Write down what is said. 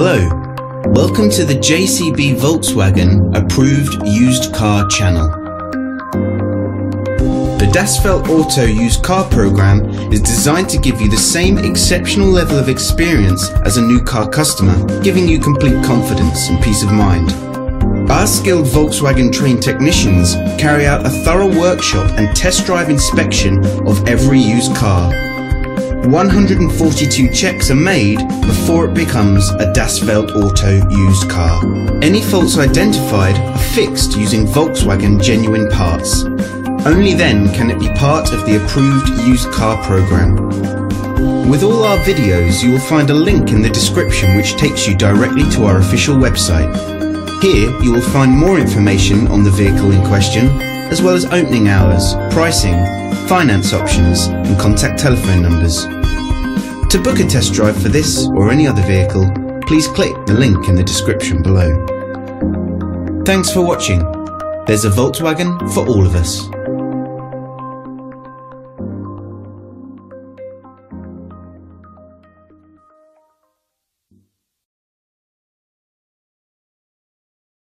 Hello, welcome to the JCB Volkswagen Approved Used Car channel. The Das Feld Auto Used Car program is designed to give you the same exceptional level of experience as a new car customer, giving you complete confidence and peace of mind. Our skilled Volkswagen trained technicians carry out a thorough workshop and test drive inspection of every used car. 142 checks are made before it becomes a Das Feld Auto used car. Any faults identified are fixed using Volkswagen genuine parts. Only then can it be part of the approved used car program. With all our videos, you will find a link in the description which takes you directly to our official website. Here you will find more information on the vehicle in question, as well as opening hours, pricing, finance options and contact telephone numbers. To book a test drive for this or any other vehicle, please click the link in the description below. Thanks for watching. There's a Volkswagen for all of us.